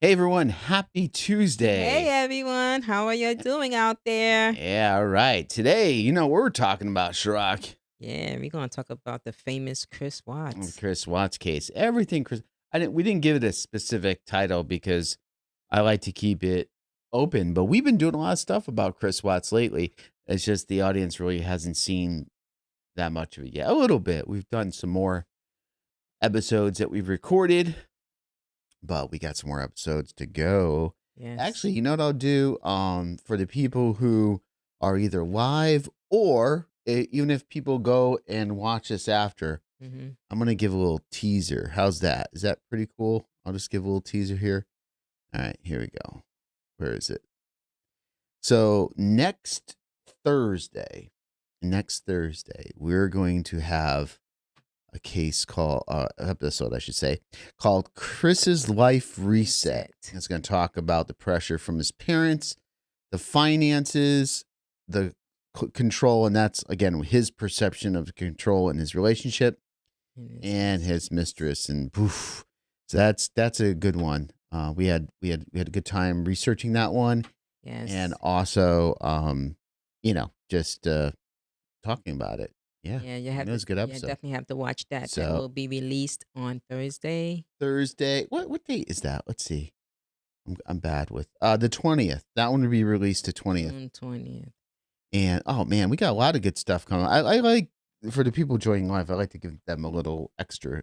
Hey everyone, happy Tuesday. Hey everyone, how are you doing out there? Yeah, all right. Today, what we're talking about, Shirok. Yeah, we're gonna talk about the famous Chris Watts. Chris Watts case. Everything Chris. We didn't give it a specific title because I like to keep it open, but we've been doing a lot of stuff about Chris Watts lately. It's just the audience really hasn't seen that much of it yet. A little bit. We've done some more episodes that we've recorded, but we got some more episodes to go. Yes. Actually, you know what I'll do? For the people who are either live or even if people go and watch us after, I'm gonna give a little teaser. How's that? Is that pretty cool? I'll just give a little teaser here. All right, here we go. Where is it? So next Thursday, we're going to have a case called episode, I should say, called Chris's Life Reset. It's going to talk about the pressure from his parents, the finances, the control, and that's again his perception of control in his relationship and his mistress, and poof. So that's a good one. We had a good time researching that one, and also just talking about it. Yeah, you have it was a good episode. You definitely have to watch that. So, that will be released on Thursday. What date is that? Let's see. I'm bad with the 20th. That one will be released the 20th. June 20th. And oh man, we got a lot of good stuff coming. I like, for the people joining live, I like to give them a little extra.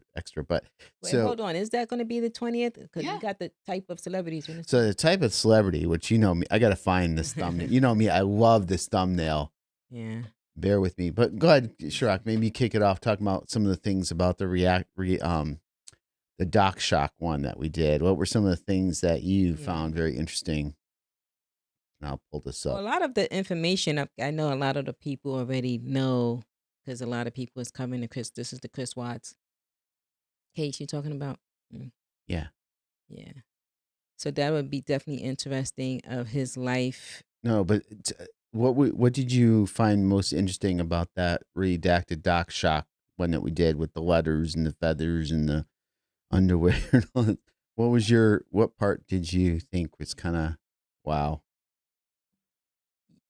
But Wait, hold on, is that going to be the 20th? Because Yeah. you got the type of celebrities. So the type of celebrity, which you know me, I got to find this thumbnail. You know me, I love this thumbnail. Yeah. Bear with me, but go ahead, Shirok. Maybe kick it off talking about some of the things about the the Doc Shock one that we did. What were some of the things that you found very interesting? And I'll pull this up. Well, a lot of the information I know a lot of the people already know, because a lot of people is coming to Chris. This is the Chris Watts case you're talking about. Yeah. So that would be definitely interesting of his life. No, but what did you find most interesting about that redacted Doc Shock one that we did with the letters and the feathers and the underwear and all that? What part did you think was kind of wow?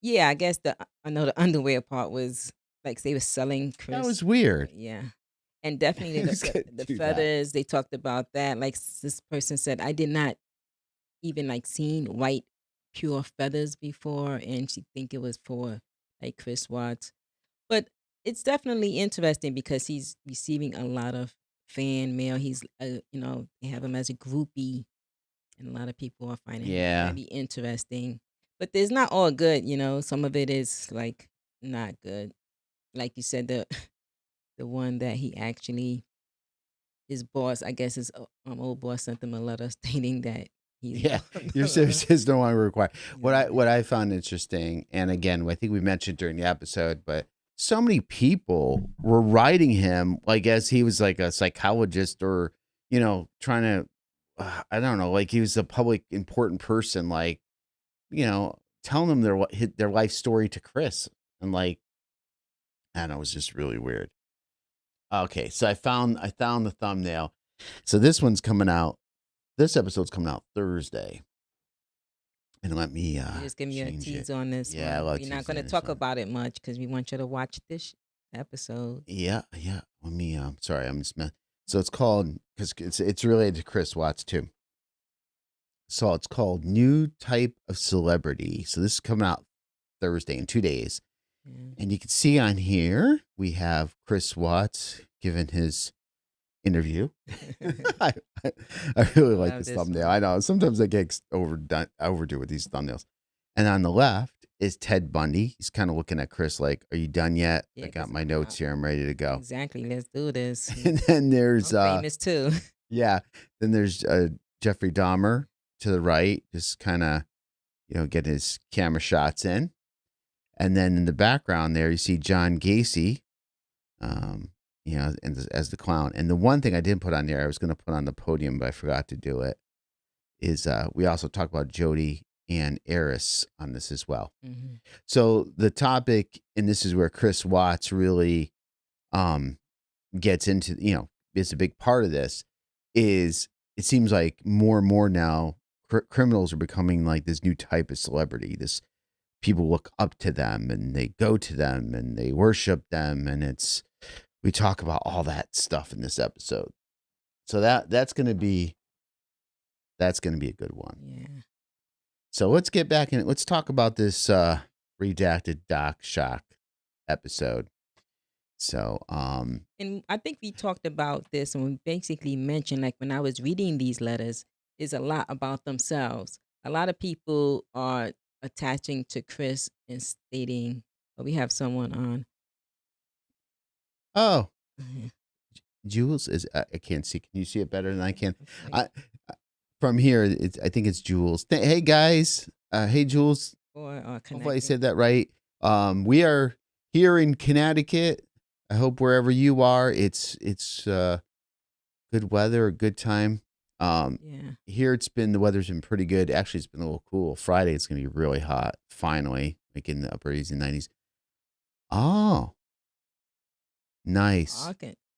Yeah, I guess I know the underwear part was like they were selling That was Chris. weird. Yeah. And definitely Who's gonna the do that? feathers, they talked about that. Like this person said, I did not even like seen white pure feathers before, and she think it was for like Chris Watts. But it's definitely interesting because he's receiving a lot of fan mail. He's they have him as a groupie, and a lot of people are finding him Yeah, very interesting. But there's not all good. Some of it is like not good. Like you said, the the one that he actually his boss, I guess his old boss sent him a letter stating that he's yeah. no Your longer, services no longer required. you know. What I found interesting, and again, I think we mentioned during the episode, but so many people were writing him like as he was like a psychologist or trying to I don't know, like he was a public important person, like telling them their life story to Chris, and like I don't know, it was just really weird. Okay, so I found the thumbnail. So this one's coming out. This episode's coming out Thursday. And let me You just give me a change it. tease on this Yeah, I one. love We're not going teasing to this talk one. about it much because we want you to watch this episode. Yeah, yeah. Let me sorry, I'm just so it's called because it's related to Chris Watts too. So it's called New Type of Celebrity. So this is coming out Thursday in 2 days. Yeah. And you can see on here we have Chris Watts giving his interview. I, I, I really like Love this this thumbnail. one. I know sometimes I get overdo with these thumbnails. And on the left is Ted Bundy. He's kind of looking at Chris like, "Are you done yet? Yeah, I got because my notes here. I'm ready to go." exactly. Let's do this. And then there's I'm famous too. yeah, then there's Jeffrey Dahmer to the right, just kind of get his camera shots in. And then in the background there, you see John Gacy, um, as the clown. And the one thing I didn't put on there, I was going to put on the podium, but I forgot to do it, is we also talk about Jody and Eris on this as well. Hmm. So the topic, and this is where Chris Watts really um, gets into, is a big part of this, is it seems like more and more now criminals are becoming like this new type of celebrity. This people look up to them and they go to them and they worship them, and we talk about all that stuff in this episode. So that's gonna be a good one. Yeah. So let's get back in. Let's talk about this redacted Doc Shock episode. So And I think we talked about this and we basically mentioned, like, when I was reading these letters, is a lot about themselves. A lot of people are attaching to Chris and stating, oh, we have someone on. oh, Mhm. Jules is I can't see. Can you see it better than I can? It's like, I from here, I think it's Jules. Hey guys, hey Jules. or Hopefully I connecting. said that right. We are here in Connecticut. I hope wherever you are, it's good weather, a good time. Yeah. Here the weather's been pretty good. Actually, it's been a little cool. Friday it's gonna be really hot. Finally, like in the upper 80s and 90s. Oh, nice.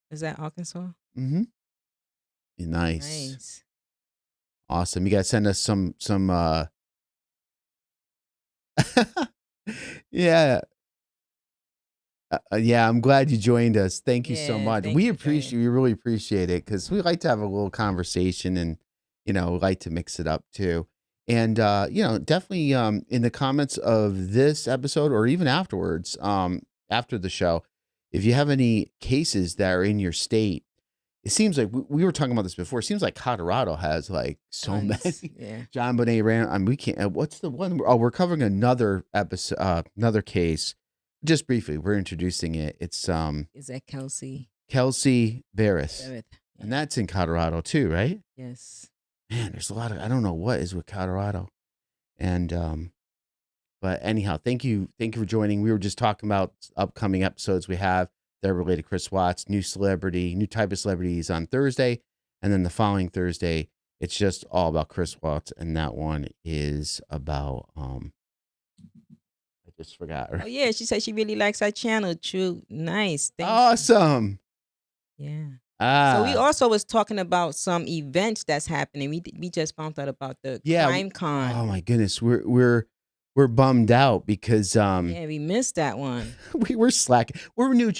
Is that Arkansas? Mm-hmm. Nice. Nice. Awesome. You guys send us some yeah. Yeah, I'm glad you joined us. Thank you so Yeah. much. Thank you for We joining. really appreciate it because we like to have a little conversation and, like to mix it up too. And, definitely in the comments of this episode or even afterwards, after the show, if you have any cases that are in your state, it seems like we were talking about this before. It seems like Colorado has like so Tons. many. Yeah. John Bonet ran. I mean, we can't. What's the one? Oh, we're covering another episode, another case. Just briefly, we're introducing it. It's Is that Kelsey? Kelsey Barris, Barrett. and Yeah. that's in Colorado too, right? Yes. Man, there's a lot of I don't know what is with Colorado, and but anyhow, thank you for joining. We were just talking about upcoming episodes we have that are related to Chris Watts, new type of celebrities on Thursday, and then the following Thursday, it's just all about Chris Watts, and that one is about I just forgot Oh her. yeah, she said she really likes our channel. True, nice. Thank you. Awesome. Yeah. So we Ah, also was talking about some events that's happening. We just found out about the yeah. Crime Con. Oh my goodness, we're bummed out because Yeah, we missed that one. we're slacking. We're a new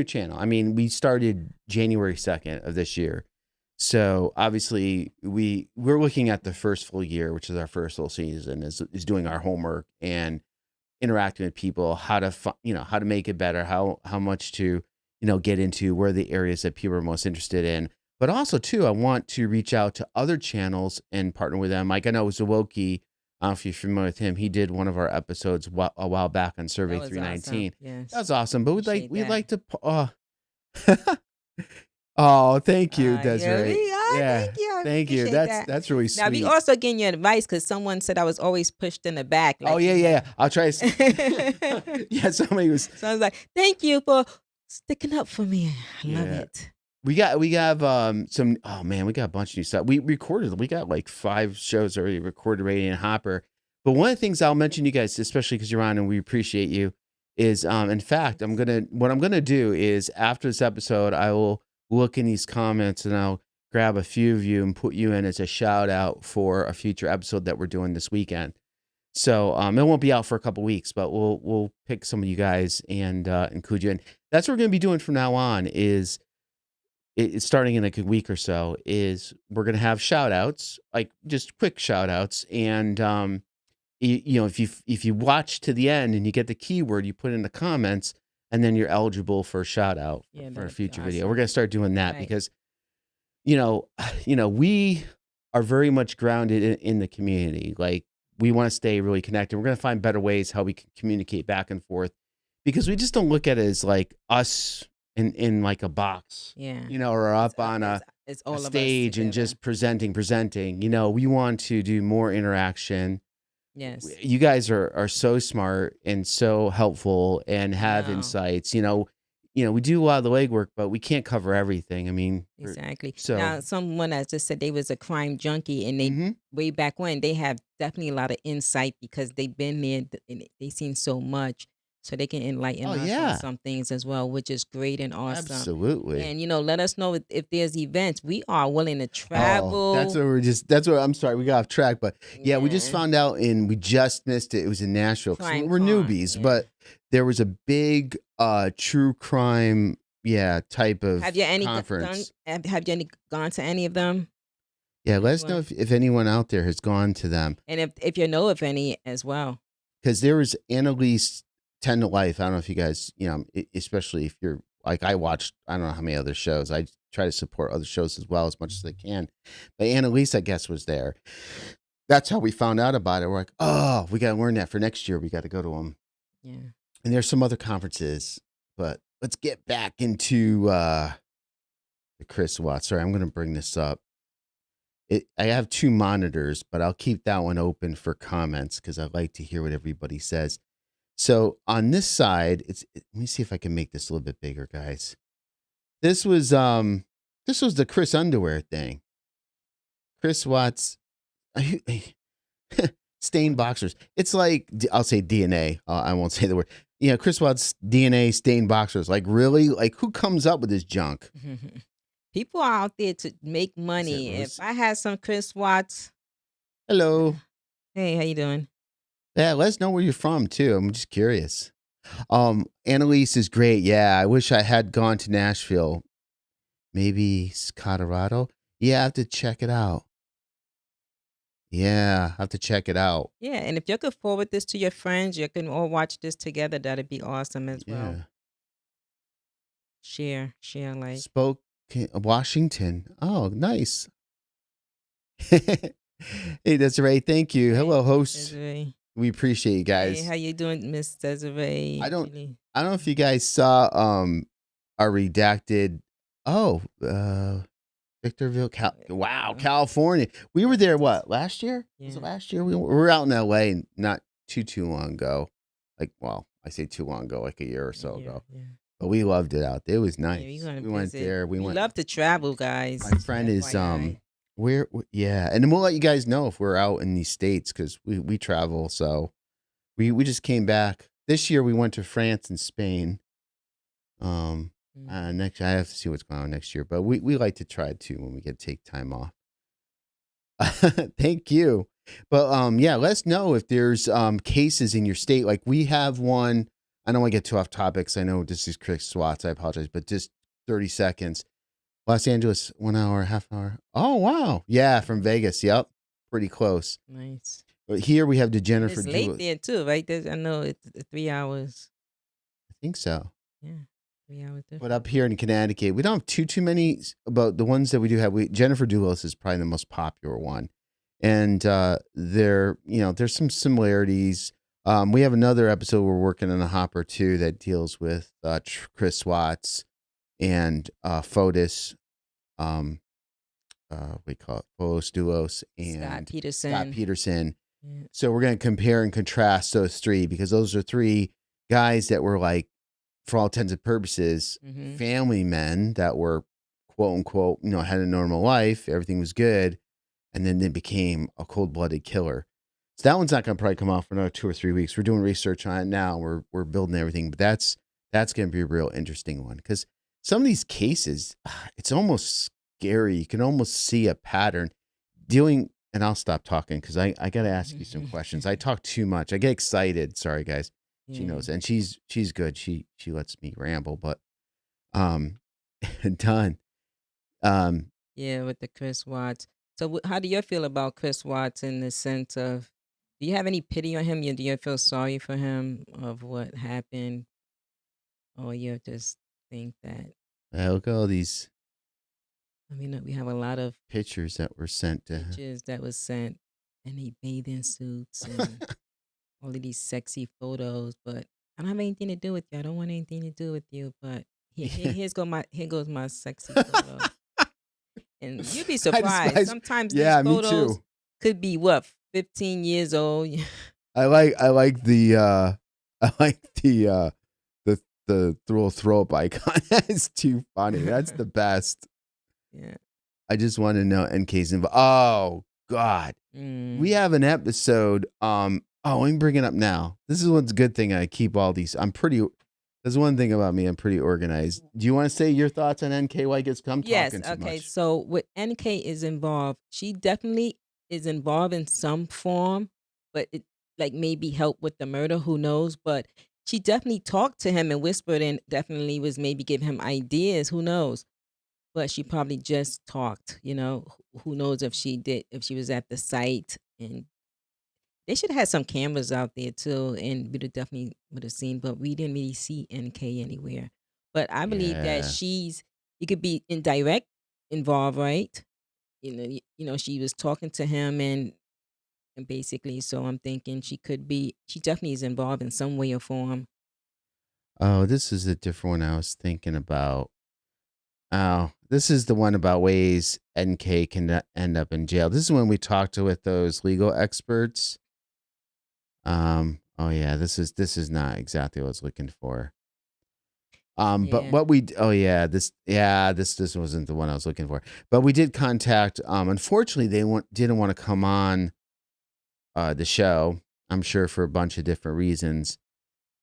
channel. I mean, we started January 2nd of this year. So obviously we're looking at the first full year, which is our first full season, is doing our homework and interacting with people, how to how to make it better, how much to get into, where are the areas that people are most interested in. But also too, I want to reach out to other channels and partner with them. Like I know Zawoki, I don't know if you're familiar with him. He did one of our episodes a while back on Survey That was awesome. 319. That Yes. was awesome. But Appreciate we'd that. like to oh, thank you, Yeah, Desiree. Yeah, thank you. I thank you. appreciate that. That's really Now we sweet. also getting you advice because someone said I was always pushed in the back. Oh Like yeah. I'll try to yeah, somebody was So I was like, thank you for sticking up for me. I love Yeah. it. We have some oh man, we got a bunch of new stuff. We got like 5 shows already recorded, ready in Hopper. But one of the things I'll mention you guys, especially because you're on and we appreciate you, is in fact what I'm gonna do is after this episode, I will look in these comments and I'll grab a few of you and put you in as a shout out for a future episode that we're doing this weekend. So it won't be out for a couple weeks, but we'll pick some of you guys and include you in. That's what we're gonna be doing from now on. Is it's starting in like a week or so. Is we're gonna have shout outs, like just quick shout outs, and if you watch to the end and you get the keyword, you put in the comments, and then you're eligible for a shout out Yeah, for a that'd be future video. awesome. We're gonna start doing that Right. because we are very much grounded in the community. Like we want to stay really connected. We're going to find better ways how we can communicate back and forth because we just don't look at it as like us in like a box, Yeah. or up on It's a all of us stage and together. just presenting. We want to do more interaction. Yes. You guys are so smart and so helpful and have Wow. insights. We do a lot of the legwork, but we can't cover everything. I mean, Exactly. so Now, someone that just said they was a crime junkie, and they way back when they have definitely a lot of insight because they've been there and they seen so much, so they can enlighten oh us yeah, on some things as well, which is great and awesome. absolutely. And let us know if there's events. We are willing to Oh, travel. that's what I'm sorry, we got off track, but yeah, we just found out and we just missed it. It was in Nashville. 'Cause Crime we're Con, newbies, yeah. but there was a big true crime type of Have you conference. have you gone to any of them? Yeah, let us know if anyone out there has gone to them. And if you know of any as well. Because there was Annalise 10 to Life. I don't know if you guys, especially if you're like I watched, I don't know how many other shows. I try to support other shows as well as much as I can. But Annalise, I guess, was there. That's how we found out about it. We're like, oh, we got to learn that for next year. We got to go to them. Yeah. And there's some other conferences, but let's get back into the Chris Watts. Sorry, I'm going to bring this up. I have 2 monitors, but I'll keep that one open for comments because I like to hear what everybody says. So on this side, let me see if I can make this a little bit bigger, guys. This was the Chris underwear thing. Chris Watts stained boxers. It's like I'll say DNA. I won't say the word. Chris Watts DNA stained boxers. Like really? Like who comes up with this junk? People are out there to make money. If I had some Chris Watts. Hello. Hey, how you doing? Yeah, let us know where you're from too. I'm just curious. Annalise is great. Yeah, I wish I had gone to Nashville. Maybe Colorado. Yeah, I have to check it out. Yeah, I have to check it out. Yeah, and if you could forward this to your friends, you can all watch this together. That'd be awesome as well. Share, like. Washington. Oh, nice. Hey, Desiree, thank you. Hello, host. Desiree. We appreciate you guys. Hey, how you doing, Miss Desiree? I don't know if you guys saw our redacted. Victorville, California. We were there last year? Yeah. Was it last year? We were out in LA not too long ago. I say too long ago, like a year or so ago. Yeah. But we loved it out there. It was nice. Yeah, we went there. We love to travel, guys. My friend is and then we'll let you guys know if we're out in these states because we travel. So we just came back this year we went to France and Spain. Mhm. Next I have to see what's going on next year, but we like to try it too when we get to take time off. Thank you. But yeah, let us know if there's cases in your state. Like we have one. I don't want to get too off topics. I know this is Chris Watts. I apologize, but just 30 seconds. Los Angeles, 1 hour, half hour. Oh wow. Yeah, from Mhm. Vegas. Yep. Pretty close. Nice. But here we have the And Jennifer it's late Jewett. there too, right? I know it's 3 hours. I think so. Yeah, 3 hours But different. up here in Connecticut, we don't have too many. About the ones that we do have, Jennifer Doolittle is probably the most popular one, and there's some similarities. We have another episode we're working on a hopper too that deals with Chris Watts and Fotis, um, we call it Fotis Duos Scott and Scott Peterson. Peterson. Yeah. So we're going to compare and contrast those three because those are three guys that were like, for all intents and purposes, Mhm. family men that were quote unquote, had a normal life. Everything was good. And then they became a cold blooded killer. So that one's not going to probably come out for another 2 or 3 weeks. We're doing research on it now. We're building everything, but that's going to be a real interesting one because some of these cases, it's almost scary. You can almost see a pattern dealing. And I'll stop talking because I got to ask you some questions. I talk too much. I get excited. Sorry, guys. She Yeah. knows, and she's good. She lets me ramble, but um, done. Um, Yeah, with the Chris Watts. So, how do you feel about Chris Watts in the sense of, do you have any pity on him? Do you feel sorry for him of what happened, or you just think that? look at all these I mean, we have a lot of pictures that were sent to him. pictures that was sent, and he bathing suits and all of these sexy photos, but I don't have anything to do with you. I don't want anything to do with you. But Yeah. here goes my sexy photo. And you'd be I surprised. despise. Sometimes these Yeah, me photos too. could be what, 15 years old. I like the I like the throw up icon. That's too funny. That's the best. Yeah. I just want to know NK's involved. Oh God. We Mm. have an episode. Let me bring it up now. This is one's good thing. I keep all these. There's one thing about me. I'm pretty organized. Do you want to say your thoughts on NK? Gets I'm Yes. talking too Okay. much. So with NK is involved, she definitely is involved in some form, but it like maybe help with the murder. Who knows? But she definitely talked to him and whispered, and definitely was maybe giving him ideas. Who knows? But she probably just talked. Who knows if she did, if she was at the site. And they should have had some cameras out there too, and we'd have definitely would have seen, but we didn't really see NK anywhere. But I believe that Yeah. it could be indirect involved, right? She was talking to him and basically, so I'm thinking she definitely is involved in some way or form. Oh, this is a different one I was thinking about. Oh, this is the one about ways NK can end up in jail. This is when we talked with those legal experts. Oh yeah, this is not exactly what I was looking for. But Yeah. what we oh this wasn't the one I was looking for. But we did contact. Unfortunately, didn't want to come on the show. I'm sure for a bunch of different reasons.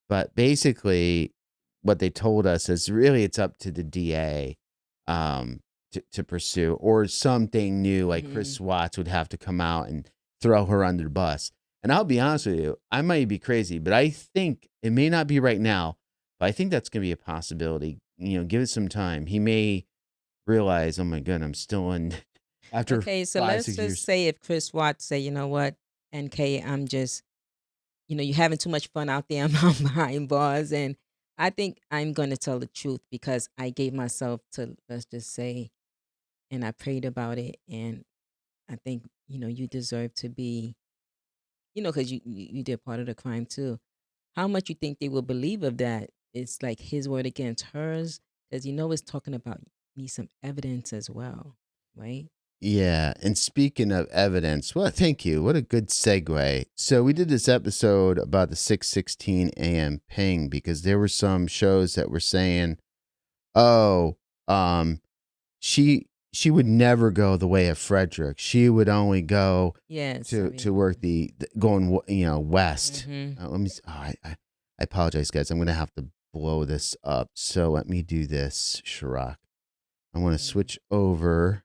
But basically, what they told us is really it's up to the DA to pursue, or something new like Mhm. Chris Watts would have to come out and throw her under the bus. And I'll be honest with you, I might be crazy, but I think it may not be right now, but I think that's going to be a possibility. Give it some time. He may realize, oh my God, I'm still in after Okay, so five, let's six just years. say if Chris Watts say, you know what, NK, I'm just, you're having too much fun out there. I'm behind bars. And I think I'm going to tell the truth because I gave myself to, let's just say, and I prayed about it. And I think, you deserve to be, because you did part of the crime too. How much you think they will believe of that? It's like his word against hers. Because, it's talking about need some evidence as well, right? Yeah, and speaking of evidence, well, thank you. What a good segue. So we did this episode about the 6:16 a.m. ping because there were some shows that were saying, "Oh, um, she would never go the way of Frederick. She would only go Yes, I to remember. work going west." Mm-hmm. Let me. Oh, I apologize, guys. I'm going to have to blow this up. So let me do this, Shirak. I want to switch over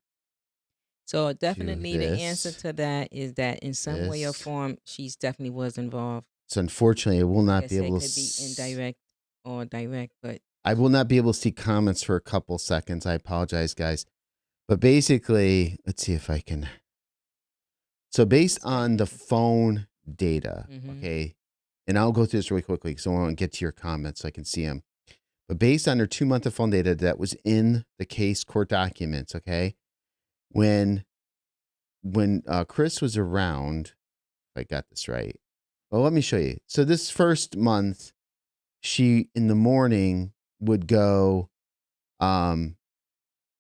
So to definitely the answer to that is that in some way or this. form, she's definitely was involved. So unfortunately, I will Like not I be said, able to. could be indirect or direct, but I will not be able to see comments for a couple seconds. I apologize, guys. But basically, let's see if I can. So based on the phone data, okay, and I'll go through this really quickly because I want to get to your comments so I can see them. But based on her 2 month of phone data that was in the case court documents, okay, when Chris was around, if I got this right. Well, let me show you. So this first month, she in the morning would go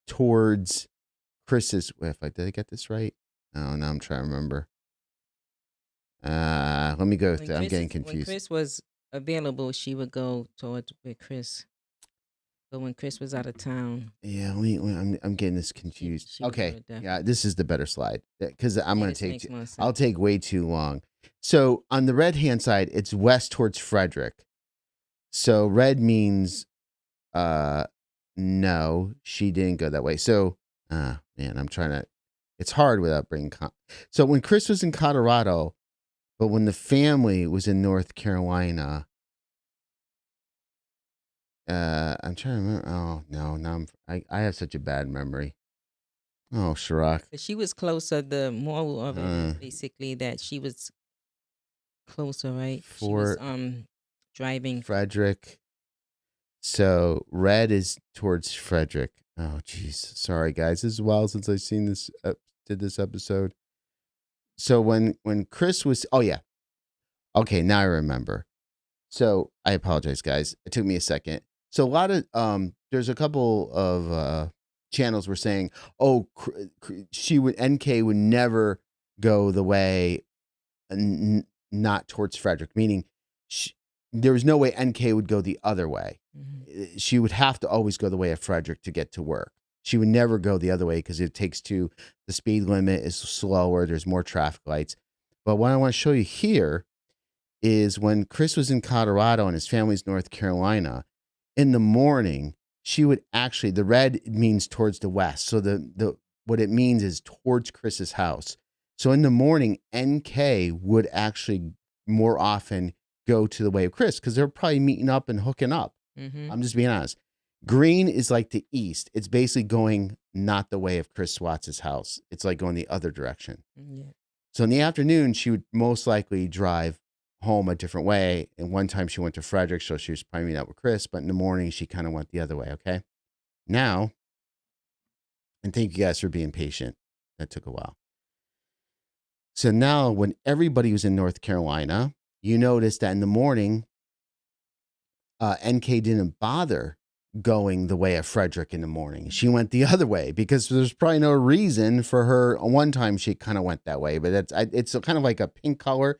towards Chris's. Did I get this right? Oh, now I'm trying to remember. Let me go through. I'm getting when confused. Chris was available, she would go towards with Chris. But when Chris was out of town, Yeah, I'm getting this confused. she would go Okay, to Death. yeah, this is the better slide because I'm going to take. Makes more sense. I'll take way too long. So on the red hand side, it's west towards Frederick. So red means, no, she didn't go that way. So, man, I'm trying to. It's hard without bringing. So when Chris was in Colorado, but when the family was in North Carolina, I'm trying to remember. Oh no, now I have such a bad memory. Oh, Shirak. But she was closer. The moral of it is basically that she was closer, right? She was driving Frederick. So red is towards Frederick. Oh, jeez. Sorry, guys. This is a while since I've seen this. Did this episode. So when Chris was, oh yeah, okay, now I remember. So I apologize, guys. It took me a second. So a lot of there's a couple of channels were saying, oh, she would NK would never go the way, not towards Frederick, meaning there was no way NK would go the other way. She would have to always go the way of Frederick to get to work. She would never go the other way because it takes the speed limit is slower. There's more traffic lights. But what I want to show you here is when Chris was in Colorado and his family's North Carolina, in the morning, she would actually, the red means towards the west. So the what it means is towards Chris's house. So in the morning, NK would actually more often go to the way of Chris because they're probably meeting up and hooking up. I'm just being honest. Green is like the east. It's basically going not the way of Chris Watts' house. It's like going the other direction. Yeah. So in the afternoon, she would most likely drive home a different way. And one time she went to Frederick, so she was probably meeting up with Chris. But in the morning, she kind of went the other way. Okay. Now, and thank you guys for being patient. That took a while. So now, when everybody was in North Carolina, you notice that in the morning, NK didn't bother going the way of Frederick in the morning. She went the other way because there's probably no reason for her. One time she kind of went that way, but it's kind of like a pink color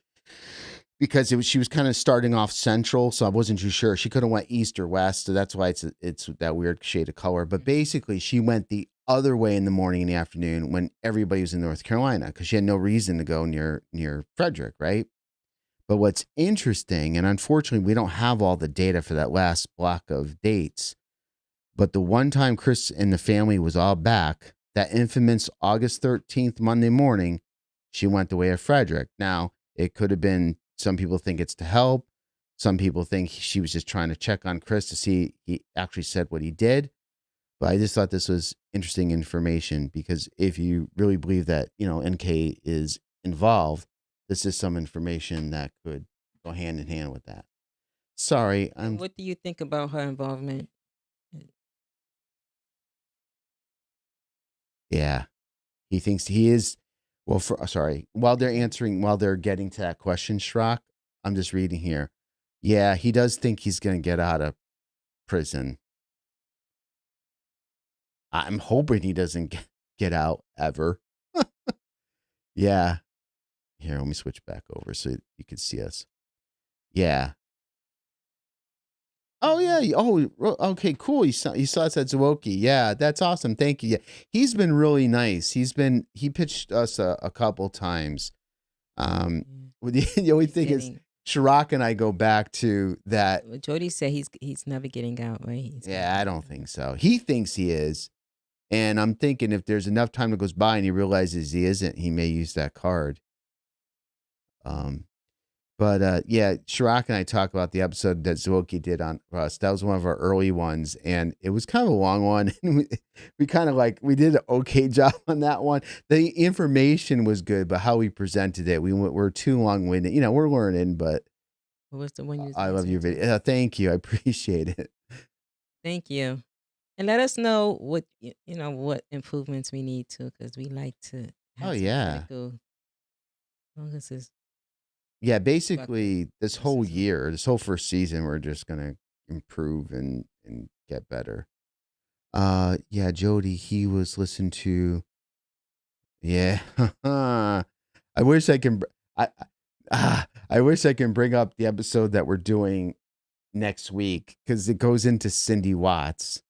because she was kind of starting off central, so I wasn't too sure. She could have went east or west, so that's why it's that weird shade of color. But basically, she went the other way in the morning and the afternoon when everybody was in North Carolina because she had no reason to go near Frederick, right? But what's interesting, and unfortunately, we don't have all the data for that last block of dates, but the one time Chris and the family was all back, that infamous August 13th, Monday morning, she went the way of Frederick. Now, it could have been, some people think it's to help. Some people think she was just trying to check on Chris to see he actually said what he did. But I just thought this was interesting information because if you really believe that, NK is involved, this is some information that could go hand in hand with that. Sorry, What do you think about her involvement? Yeah, he thinks he is. Well, sorry. While they're getting to that question, Schrock, I'm just reading here. Yeah, he does think he's going to get out of prison. I'm hoping he doesn't get out ever. Yeah. Here, let me switch back over so you can see us. Yeah. Oh yeah. Oh, okay. Cool. You saw us at Zwoki. Yeah, that's awesome. Thank you. Yeah, he's been really nice. He pitched us a couple times. The only thing is Chirac and I go back to that. Well, Jody said he's never getting out, right? He's never Yeah, I getting don't out. think so. He thinks he is. And I'm thinking if there's enough time that goes by and he realizes he isn't, he may use that card. Um, but yeah, Chirac and I talk about the episode that Zwilky did on us. That was one of our early ones, and it was kind of a long one. And we kind of we did an okay job on that one. The information was good, but how we presented it, we're too long winded. We're learning, but What was the one you was I love your listening to? video. Thank you, I appreciate it. Thank you. And let us know what what improvements we need to, because we like to Oh have some yeah, critical, as long as it's yeah. constructive Basically, this whole criticism. year, this whole first season, we're just gonna improve and get better. Yeah, Jody, he was listening to. Yeah. I wish I can. I wish I can bring up the episode that we're doing next week because it goes into Cindy Watts.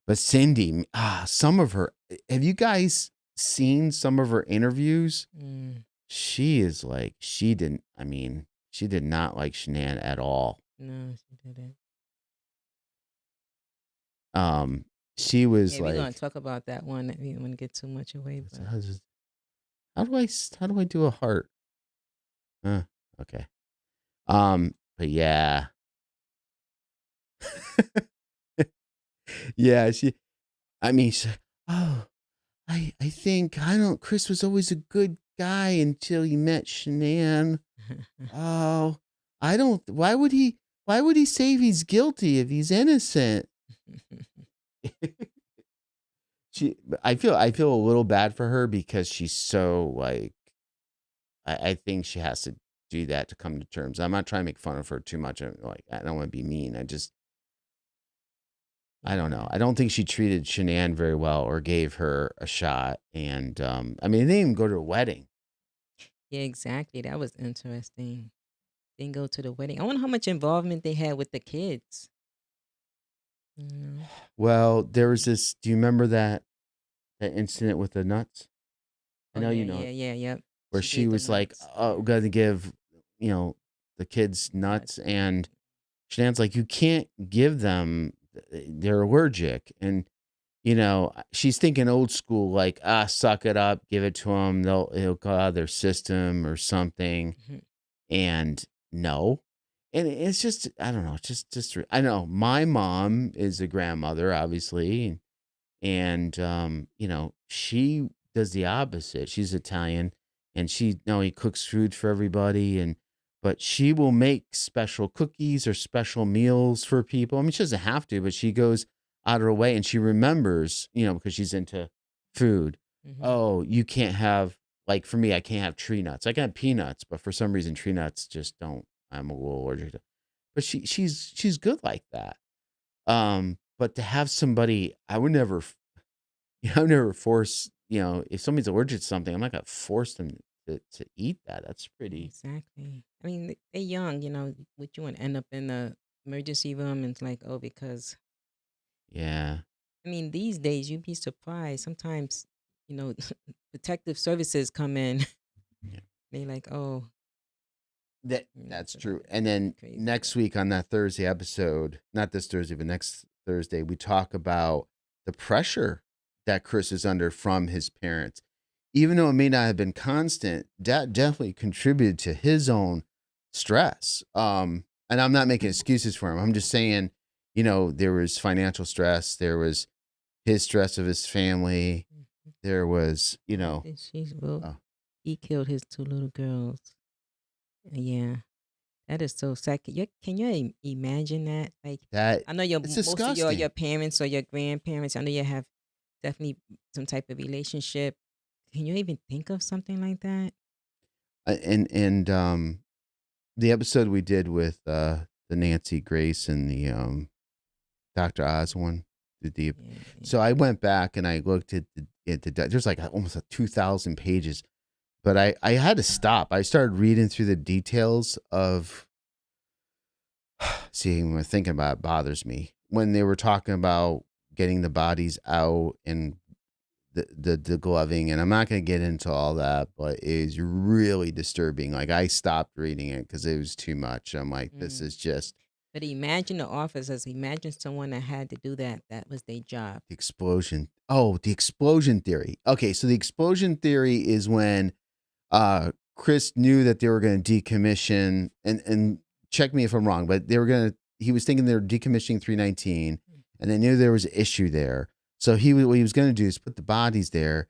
But Cindy, some of her. Have you guys seen some of her interviews? Mm, She is she didn't. I mean, she did not like Shanann at all. no, she didn't. Um, she was Yeah, we're gonna like, talk about that one. We don't want to get too much away, but how do I do a heart? Okay. But yeah. Yeah, I mean, oh, I think I don't Chris was always a good guy until he met Shanann. Oh, I don't why would he say he's guilty if he's innocent? she I feel a little bad for her because she's so I think she has to do that to come to terms. I'm not trying to make fun of her too much. I don't want to be mean. I don't know. Yeah. I don't think she treated Shanann very well or gave her a shot. And I mean, they didn't even go to a wedding. Yeah, exactly. That was interesting. Didn't go to the wedding. I wonder how much involvement they had with the kids. Mm. Well, there was this. Do you remember that incident with the nuts? I Oh know you yeah, know yeah, it, yeah, yep. where She she gave the was like, nuts. "Oh, going to give you know the kids nuts," Nuts. and Shanann's like, "You can't give them; they're allergic." And she's thinking old school, like, suck it up, give it to them. It'll go out of their system or something. Mhm. And no. And it's just, I don't know, I know my mom is a grandmother, obviously. And she does the opposite. She's Italian and she, no, he cooks food for everybody. But she will make special cookies or special meals for people. I mean, she doesn't have to, but she goes out of her way and she remembers, because she's into food. Mhm. Oh, you can't have, like for me, I can't have tree nuts. I can have peanuts, but for some reason, tree nuts just don't. I'm a little allergic to. But she's good like that. But to have somebody, I would never, I would never force. If somebody's allergic to something, I'm not gonna force them to eat that. That's pretty. Exactly. I mean, they're young. Would you want to end up in the emergency room and it's like, oh, because Yeah. I mean, these days you'd be surprised. Sometimes, you know, protective services come in. Yeah. They like, oh, That's so true. that And then crazy. next week on that Thursday episode, not this Thursday, but next Thursday, we talk about the pressure that Chris is under from his parents. Even though it may not have been constant, that definitely contributed to his own stress. And I'm not making excuses for him. I'm just saying, there was financial stress, there was his stress of his family, Mhm. there was, And she's well, uh, he killed his two little girls. Yeah, that is so sad. Can you imagine that? Like, that I know your it's most of your disgusting. parents or your grandparents. I know you have definitely some type of relationship. Can you even think of something like that? And the episode we did with the Nancy Grace and the Dr. Oz one, Yeah, yeah. so I went back and I looked there's like almost 2,000 pages, but I had to stop. I started reading through the details of see when thinking about it bothers me when they were talking about getting the bodies out and the gloving, and I'm not gonna get into all that, but it is really disturbing. Like, I stopped reading it because it was too much. I'm like, this Mm. is just But imagine the officers. Imagine someone that had to do that. That was their job. the explosion. Oh, the explosion theory. Okay, so the explosion theory is when Chris knew that they were going to decommission, and check me if I'm wrong, but they were going to. He was thinking they were decommissioning 319, and they knew there was an issue there. So what he was going to do is put the bodies there,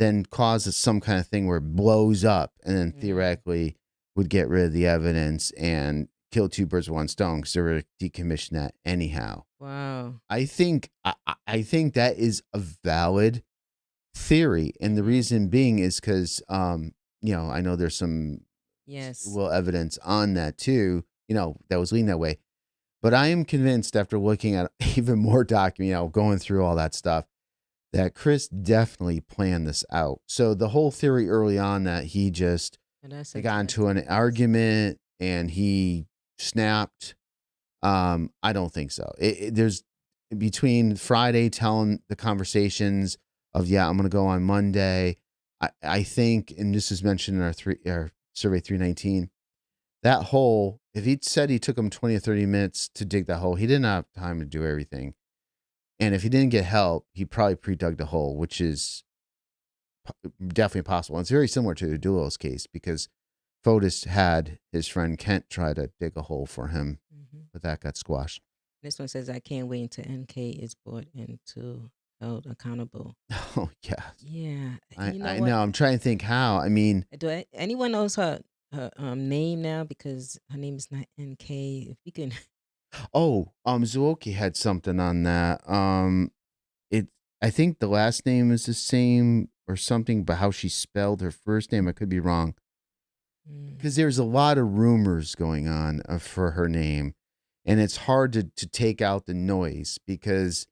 then cause some kind of thing where it blows up, and then theoretically would get rid of the evidence and kill two birds with one stone because they were going to decommission that anyhow. Wow. I think that is a valid theory, and the reason being is because I know there's some Yes. little evidence on that too, that was leaning that way. But I am convinced after looking at even more document, going through all that stuff, that Chris definitely planned this out. So the whole theory early on that he just And that's they a got that's into an argument and he snapped. I don't think so. There's between Friday telling the conversations of I'm gonna go on Monday. I think, and this is mentioned in our survey 319. That hole, if he said he took him 20 or 30 minutes to dig that hole, he didn't have time to do everything. And if he didn't get help, he probably pre-dug the hole, which is definitely possible. And it's very similar to the Dulos case because Fotis had his friend Kent try to dig a hole for him, but that got squashed. This one says, "I can't wait until NK is brought into held accountable." Oh yeah, Yeah, I you know I what? know. I'm trying to think how. I mean, Anyone knows her name now because her name is not NK. If you can, Zuoki had something on that. It I think the last name is the same or something, but how she spelled her first name, I could be wrong. mm, Because there's a lot of rumors going on for her name, and it's hard to take out the noise because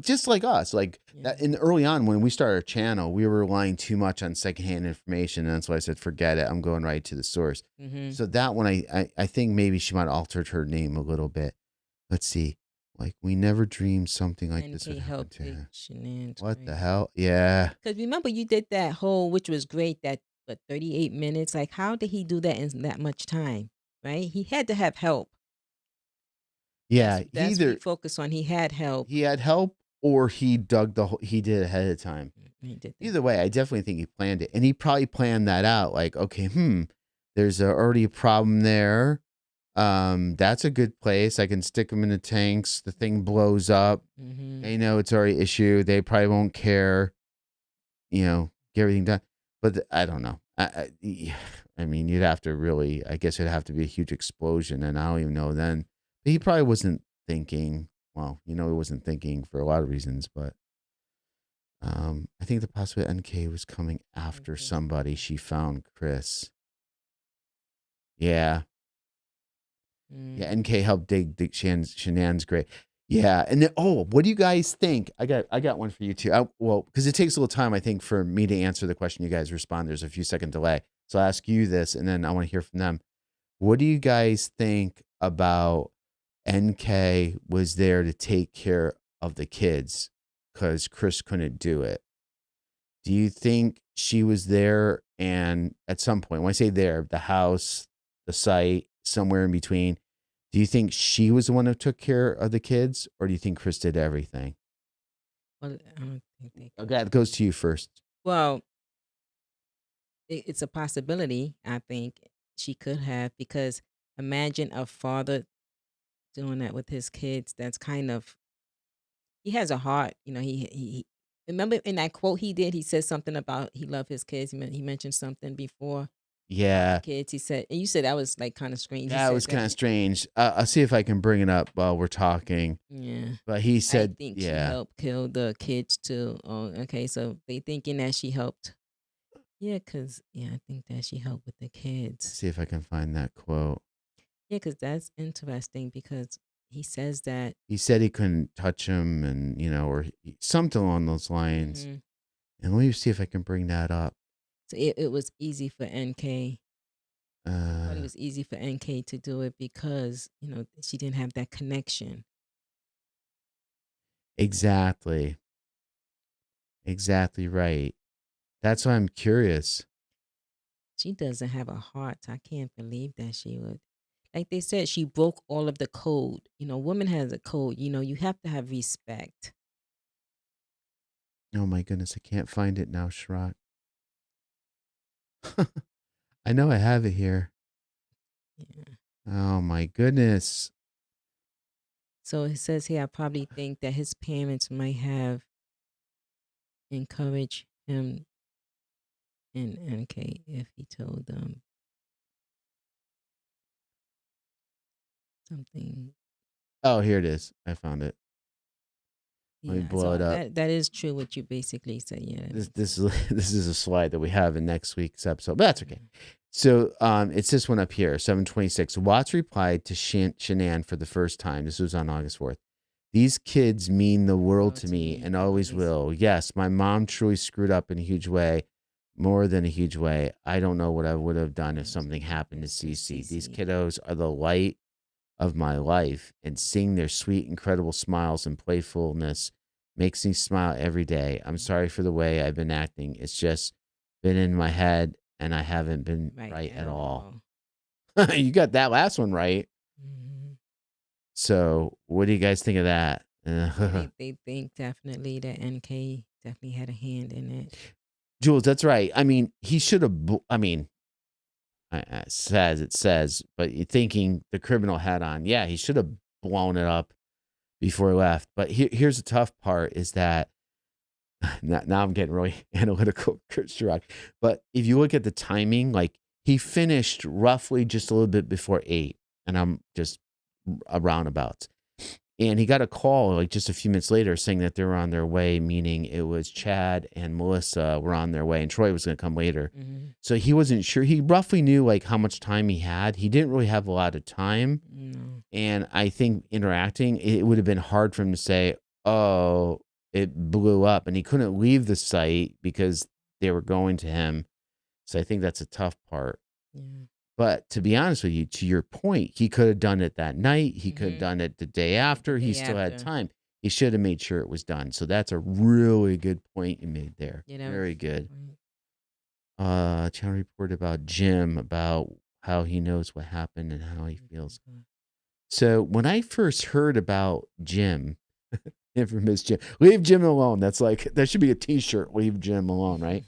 just like us, like yeah, that in early on when we started our channel, we were relying too much on secondhand information, and that's why I said forget it. I'm going right to the source. mm-hmm. So that one, I think maybe she might have altered her name a little bit. Let's see, like we never dreamed something like this would NK happen helped to Dick him. Shenan's What the great. hell? Yeah. Because remember, you did that whole, which was great. That 38 minutes. Like, how did he do that in that much time? Right? He had to have help. Yeah, That's what he focused on. He had help. he had help or he dug the hole. He did it ahead of time. He did that. Either way, I definitely think he planned it, and he probably planned that out. Like, okay, there's already a problem there. That's a good place. I can stick them in the tanks. The thing blows up. Mm-hmm. They know it's already issue. They probably won't care. Get everything done. But I don't know. I mean, you'd have to really. I guess it'd have to be a huge explosion, and I don't even know then. But he probably wasn't thinking. Well, he wasn't thinking for a lot of reasons, but I think the possibility NK was coming after Okay. somebody. She found Chris. Yeah. Yeah, Mm. NK helped dig Shanann's grave. Yeah, and then what do you guys think? I got one for you too. Well, because it takes a little time, I think, for me to answer the question. You guys respond. There's a few second delay, so I'll ask you this, and then I want to hear from them. What do you guys think about NK was there to take care of the kids because Chris couldn't do it? Do you think she was there and at some point, when I say there, the house, the site, somewhere in between, do you think she was the one who took care of the kids or do you think Chris did everything? Well, I don't think they could. Okay, it goes to you first. Well, it's a possibility. I think she could have because imagine a father doing that with his kids. That's kind of he has a heart. He remember in that quote he did. He said something about he loved his kids. He mentioned something before about the Yeah, kids. He said, and you said that was like kind of strange. He that said was kind that. of strange. I'll see if I can bring it up while we're talking. Yeah. But he I said, think she yeah, helped kill the kids too. Oh, okay. So they thinking that she helped. Yeah, I think that she helped with the kids. see if I can find that quote. Yeah, cause that's interesting because he says that. He said he couldn't touch him and, or something along those lines. Mhm. And let me see if I can bring that up. So it was easy for NK. I thought it Uh, was easy for NK to do it because she didn't have that connection. exactly. exactly right. That's why I'm curious. She doesn't have a heart. I can't believe that she would. Like they said, she broke all of the code. Woman has a code. You have to have respect. Oh my goodness, I can't find it now, Shrock. I know I have it here. Yeah. Oh my goodness. So it says here, I probably think that his parents might have encouraged him and NK if he told them something. Oh, here it is. I found it. Let me Yeah. blow So it up. that is true what you basically said. Yeah, that This makes this sense. is this is a slide that we have in next week's episode, but that's okay. Mhm. So it's this one up here, 726. Watts replied to Shanann for the first time. This was on August 4th. These kids mean the world Well, to to me me, and always always. will. Yes, my mom truly screwed up in a huge way, more than a huge way. I don't know what I would have done if something Something happened to happens to Cece. These Cece. kiddos are the light of my life, and seeing their sweet, incredible smiles and playfulness makes me smile every day. I'm sorry for the way I've been acting. It's just been in my head, and I haven't been Right right at at all. all. You got that last one right. Hmm. So, what do you guys think of that? Yeah, they think definitely that NK definitely had a hand in it. Jules, that's right. I mean, he should have. I mean, it says, but you're thinking the criminal hat on. Yeah, he should have blown it up before he left. But here's the tough part: is that now I'm getting really analytical, Chris Rock. But if you look at the timing, like he finished roughly just a little bit before 8, and I'm just around about. And he got a call like just a few minutes later saying that they were on their way, meaning it was Chad and Melissa were on their way, and Troy was going to come later. Hmm. So he wasn't sure. He roughly knew like how much time he had. He didn't really have a lot of time. No. And I think interacting, it would have been hard for him to say, oh, it blew up. And he couldn't leave the site because they were going to him. So I think that's a tough part. Yeah. But to be honest with you, to your point, he could have done it that night. He could have Hmm. done it the day The after. He day still had after. time. He should have made sure it was done. So that's a really good point you made there. Yeah, that was Very good. right. Channel report about Jim, about how he knows what happened and how he feels. Mhm. So when I first heard about Jim, infamous Jim, leave Jim alone. That's like, that should be a t-shirt, leave Jim alone, right?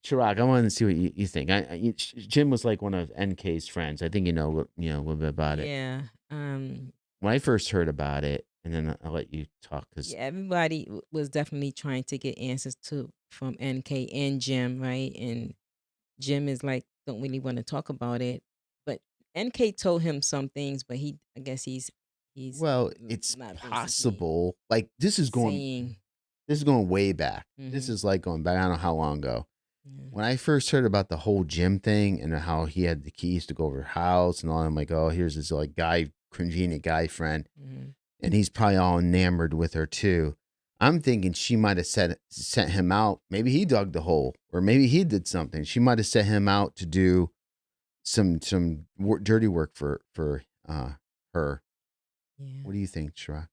Chirag, I wanted to see what you think. Jim was like one of NK's friends. I think you know a little bit about it. Yeah. When I first heard about it, and then I'll let you talk because Yeah, everybody was definitely trying to get answers to from NK and Jim, right? And Jim is like, don't really want to talk about it. But NK told him some things, but I guess he's well, it's not basically possible. Like saying. this is going way back. This Hmm. is like going back. I don't know how long ago. Yeah. When I first heard about the whole Jim thing and how he had the keys to go over her house and all, I'm like, oh, here's this like convenient guy friend, Hmm. and he's probably all enamored with her too. I'm thinking she might have sent him out. Maybe he dug the hole, or maybe he did something. She might have sent him out to do dirty work for her. Yeah. What do you think, Shra?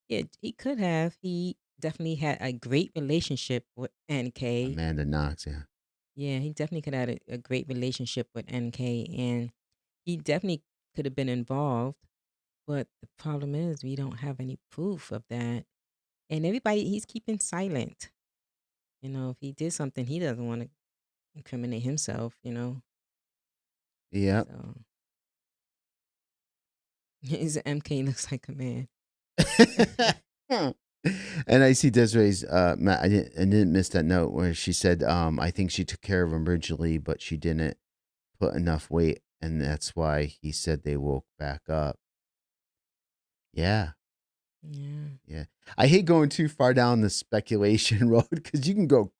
Yeah, he could have. He definitely had a great relationship with NK. Amanda Knox, yeah. Yeah, he definitely could have had a great relationship with NK, and he definitely could have been involved. But the problem is, we don't have any proof of that. And he's keeping silent. If he did something, he doesn't want to incriminate himself. Yeah. So his MK looks like a man. And I see Desiree's I didn't miss that note where she said I think she took care of him originally, but she didn't put enough weight, and that's why he said they woke back up. Yeah. Yeah. Yeah. I hate going too far down the speculation road because you can go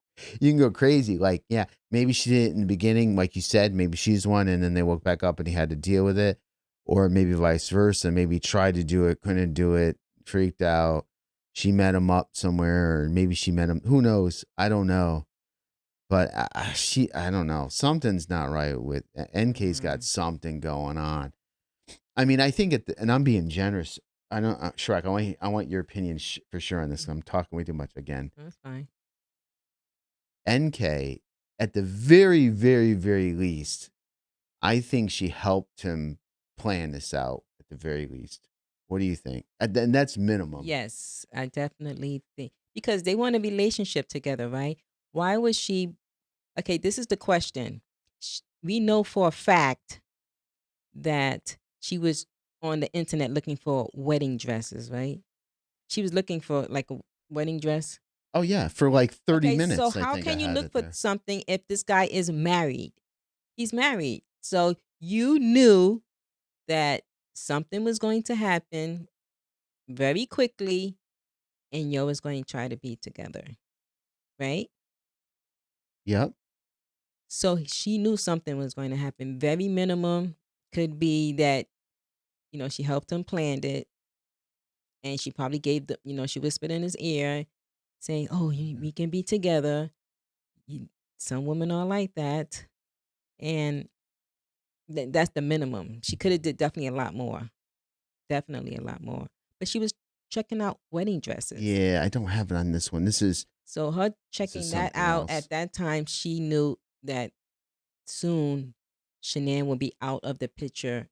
crazy. Like, yeah, maybe she did it in the beginning, like you said, maybe she's one and then they woke back up and he had to deal with it. Or maybe vice versa. Maybe he tried to do it, couldn't do it, freaked out. She met him up somewhere, or maybe she met him. Who knows? I don't know. But I don't know. Something's not right with NK's got Mm. something going on. I mean, I think and I'm being generous. I don't, Shrek. I want your opinion for sure on this. I'm talking way too much again. That's fine. NK, at the very, very, very least, I think she helped him plan this out. At the very least, what do you think? And that's minimum. Yes, I definitely think because they want a relationship together, right? Why was she okay? This is the question. We know for a fact that she was on the internet looking for wedding dresses, right? She was looking for like a wedding dress. Oh yeah, for like 30 Okay, so minutes, I how think I can you had look it for there. something if this guy is married? He's married. So you knew that something was going to happen very quickly and you was going to try to be together, right? Yep. So she knew something was going to happen. Very minimum could be that, she helped him plan it and she probably gave she whispered in his ear saying, "Oh, we can be together." You, some women are like that. And that's the minimum. She could have did definitely a lot more. Definitely a lot more. But she was checking out wedding dresses. Yeah, I don't have it on this one. So her This is checking that something out else. at that time, she knew that soon Shanann will be out of the picture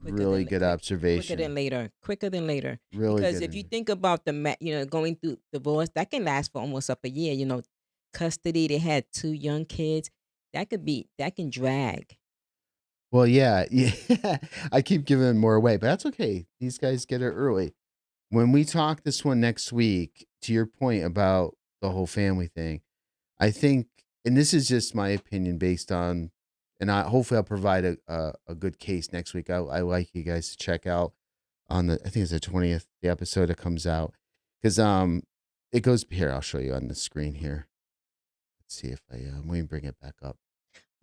Really good quicker than observation. later, quicker than later. Really Because if you good. think about going through divorce, that can last for almost up a year. Custody. They had 2 young kids. That can drag. Well, yeah, yeah. I keep giving more away, but that's okay. These guys get it early. When we talk this one next week, to your point about the whole family thing, I think, and this is just my opinion based on, and hopefully I'll provide a good case next week. I like you guys to check out on I think it's the 20th, the episode that comes out. Because it goes here, I'll show you on the screen here. Let's see if let me bring it back up.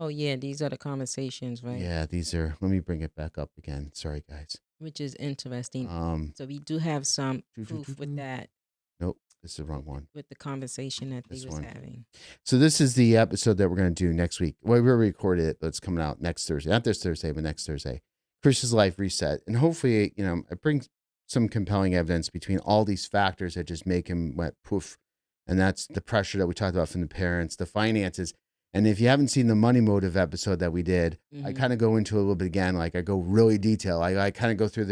Oh yeah, these are the conversations, right? Yeah, let me bring it back up again. Sorry, guys. Which is interesting. Um, So we do have some doo, doo, doo, proof with doo. that, Nope, this is the wrong one. with the conversation that they This was one. having. So this is the episode that we're going to do next week. Well, we already recorded it, but it's coming out next Thursday. Not this Thursday, but next Thursday. Chris's life reset, and hopefully, it brings some compelling evidence between all these factors that just make him went poof, and that's the pressure that we talked about from the parents, the finances, and if you haven't seen the money motive episode that we did, I Mm-hmm. kind of go into a little bit again. Like I go really detail. I kind of go through what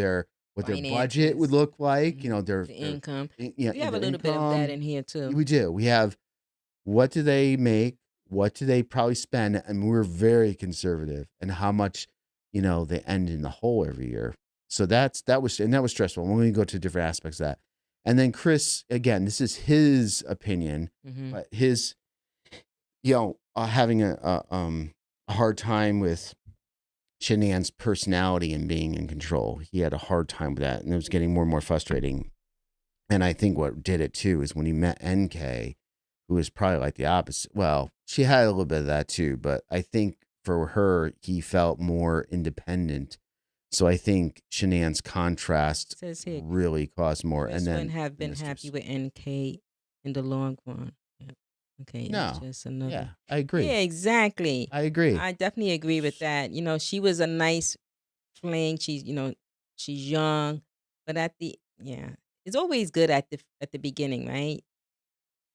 their budget would Finances, look like. hmm Their the income. We have a their little bit of that income. in here too. We do. We have what do they make? What do they probably spend? And we're very conservative and how much, they end in the hole every year. So that was stressful. We're going to go to different aspects of that. And then Chris, again, this is his opinion, Mm-hmm. but having a hard time with Shanann's personality and being in control. He had a hard time with that, and it was getting more and more frustrating. And I think what did it too is when he met NK, who was probably like the opposite. Well, she had a little bit of that too, but I think for her, he felt more independent. So I think Shanann's contrast Says here, really caused more. And Chris wouldn't then have the been happy mistress. with NK in the long run. Yeah. Okay, it's No. just another. Yeah, I Yeah, agree. exactly. I agree. I definitely agree with that. She was a nice fling. She's young, but it's always good at the beginning, right?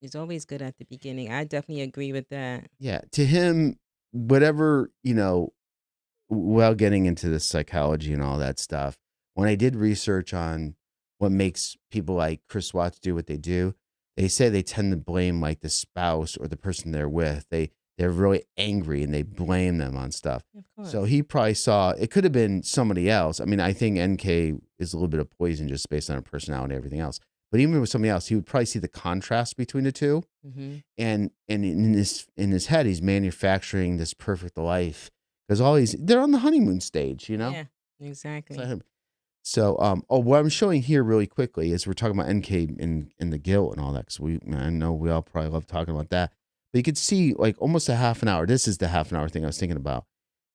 It's always good at the beginning. I definitely agree with that. Yeah. To him, whatever, while getting into the psychology and all that stuff, when I did research on what makes people like Chris Watts do what they do, they say they tend to blame like the spouse or the person they're with. They're really angry and they blame them on stuff. Of So course. he probably saw it could have been somebody else. I mean, I think NK is a little bit of poison just based on her personality and everything else. But even with somebody else, he would probably see the contrast between the two, Mm-hmm. and in his head, he's manufacturing this perfect life because they're on the honeymoon stage. Yeah, So, exactly. what I'm showing here really quickly is we're talking about NK in the guilt and all that. Because I know we all probably love talking about that. But you could see like almost a half an hour. This is the half an hour thing I was thinking about.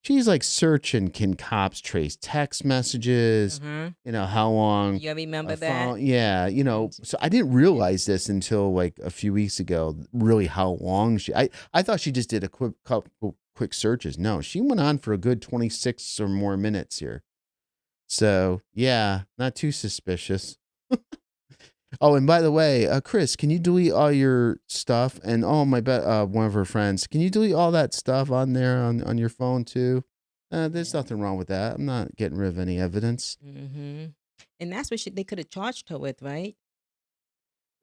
She's like searching, can cops trace text messages? Uh-huh. How long You remember a that? phone? Yeah, so I didn't realize this until like a few weeks ago, really how long I thought she just did a couple quick searches. No, she went on for a good 26 or more minutes here. So yeah, not too suspicious. Oh, and by the way, Chris, can you delete all your stuff? And oh, my one of her friends, can you delete all that stuff on there on your phone too? There's Yeah. nothing wrong with that. I'm not getting rid of any evidence. Mm-hmm. And that's what they could have charged her with, right?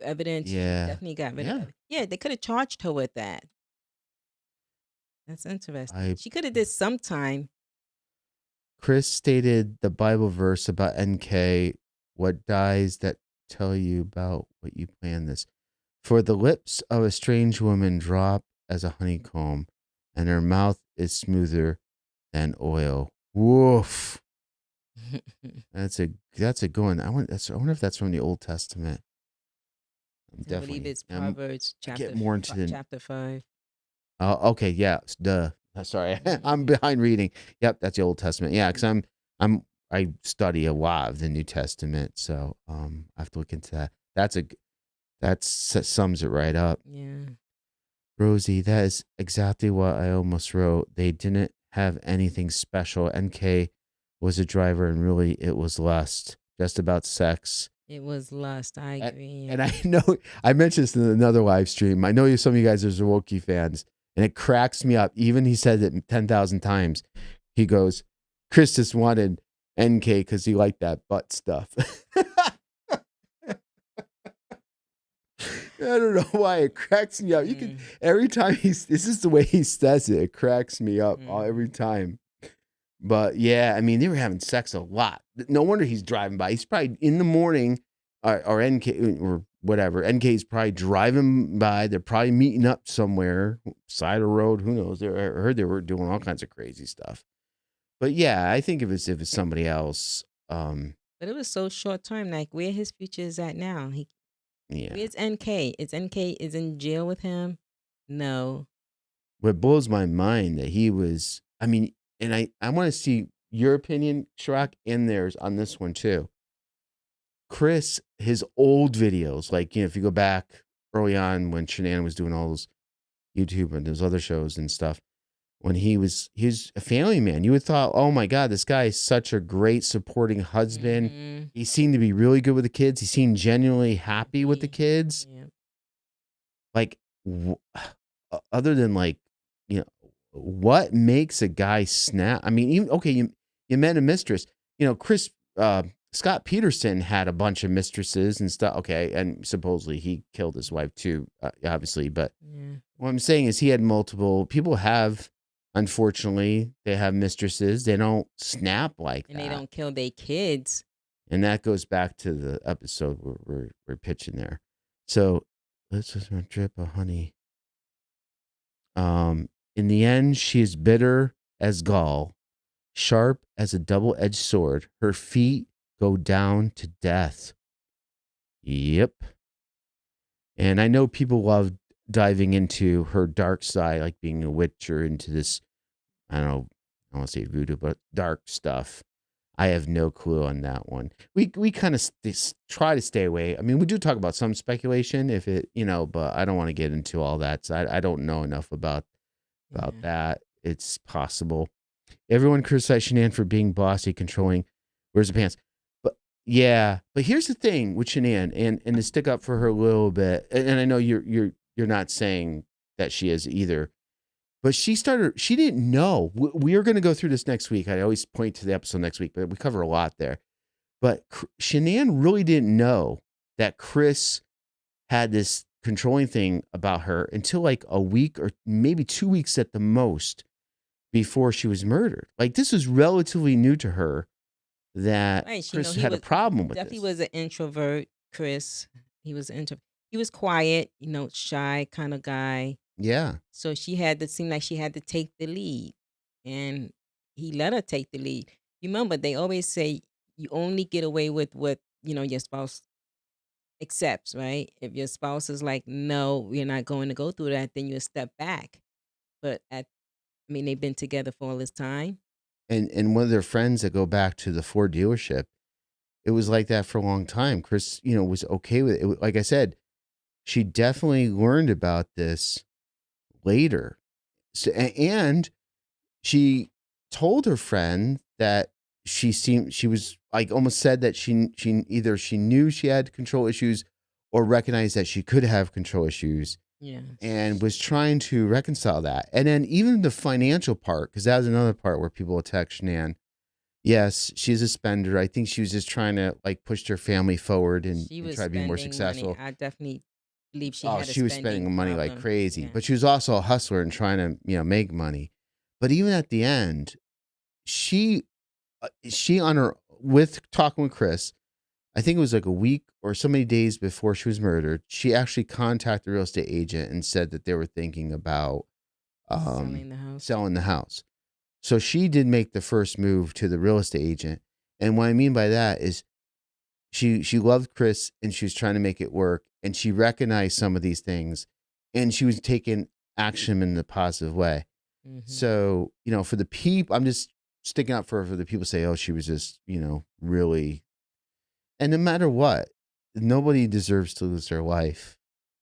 Evidence. She Yeah, definitely got rid of yeah. it. Yeah, they could have charged her with that. That's interesting. I She could have did some time. Chris stated the Bible verse about NK. What dies that tell you about what you plan this? For the lips of a strange woman drop as a honeycomb, and her mouth is smoother than oil. Woof. That's a good one. I wonder if that's from the Old Testament. I'm I believe definitely. it's Proverbs I get more into the. chapter 5. Oh, okay, yeah. Duh. Sorry, I'm behind reading. Yep, that's the Old Testament. Yeah, because I study a lot of the New Testament, so I have to look into that. That sums it right up. Yeah. Rosie, that is exactly what I almost wrote. They didn't have anything special. NK was a driver, and really, it was lust, just about sex. It was lust. I And, agree. and I know I mentioned this in another live stream. I know some of you guys are Zwoki fans, and it cracks me up. Even he said it 10,000 times. He goes, Chris just wanted NK because he liked that butt stuff. I don't know why it cracks me up. You can every time this is the way he says it. It cracks me up every time. But yeah, I mean, they were having sex a lot. No wonder he's driving by. He's probably in the morning, or NK or whatever. NK's probably driving by. They're probably meeting up somewhere, side of the road. Who knows? I heard they were doing all kinds of crazy stuff. But yeah, I think if it's somebody else, But it was so short time. Like where his future is at now. yeah. Where's NK? Is NK is in jail with him? No. What blows my mind that he was. I mean, and I want to see your opinion, Shrak, and theirs on this one too. Chris, his old videos, like, if you go back early on when Shanann was doing all those YouTube and those other shows and stuff, when he's a family man, you would thought, oh my God, this guy is such a great supporting husband. Mm-hmm. He seemed to be really good with the kids. He seemed genuinely happy with the kids. Yeah. Like, other than like, what makes a guy snap? I mean, even okay, you met a mistress. Chris Scott Peterson had a bunch of mistresses and stuff. Okay, and supposedly he killed his wife too, obviously. But what I'm saying is he had multiple people have. Unfortunately, they have mistresses. They don't snap like and that. they don't kill their kids. And that goes back to the episode we're pitching there. So let's just drip of honey. In the end, she is bitter as gall, sharp as a double-edged sword. Her feet go down to death. Yep. And I know people love diving into her dark side, like being a witch or into this, I don't know, I don't want to say voodoo, but dark stuff. I have no clue on that one. We kind of try to stay away. I mean, we do talk about some speculation if it, but I don't want to get into all that. So I don't know enough about that. It's possible. Everyone criticized Shanann for being bossy, controlling, wears the pants. But yeah, but here's the thing with Shanann, and to stick up for her a little bit, and I know you're not saying that she is either, but she didn't know. We are going to go through this next week. I always point to the episode next week, but we cover a lot there. But Shanann really didn't know that Chris had this controlling thing about her until like a week or maybe 2 weeks at the most before she was murdered. Like, this was relatively new to her that Chris had a problem with definitely this. Was an introvert, Chris. He was he was quiet, shy kind of guy. Yeah. So she had to seem like she had to take the lead. And he let her take the lead. You remember they always say you only get away with what, your spouse accepts, right? If your spouse is like, no, we're not going to go through that, then you step back. But they've been together for all this time. And one of their friends that go back to the Ford dealership, it was like that for a long time. Chris, was okay with it. Like I said, she definitely learned about this later. So, and she told her friend that she was like almost said that she either she knew she had control issues or recognized that she could have control issues and Yes. was trying to reconcile that. And then even the financial part, because that was another part where people attack Shanann. Yes, she's a spender. I think she was just trying to like push her family forward She and was try to be more spending money. successful. I definitely believe she Oh, had a she was spending spending money like problem. crazy, Yeah. but she was also a hustler and trying to, make money. But even at the end, she she on her with talking with Chris, I think it was like a week or so many days before she was murdered, she actually contacted the real estate agent and said that they were thinking about Selling the house. selling the house. So she did make the first move to the real estate agent. And what I mean by that is she loved Chris and she was trying to make it work and she recognized some of these things and she was taking action in a positive way. Mm-hmm. So, for the people, I'm just sticking up for her for the people say, oh, she was just, really. And no matter what, nobody deserves to lose their life,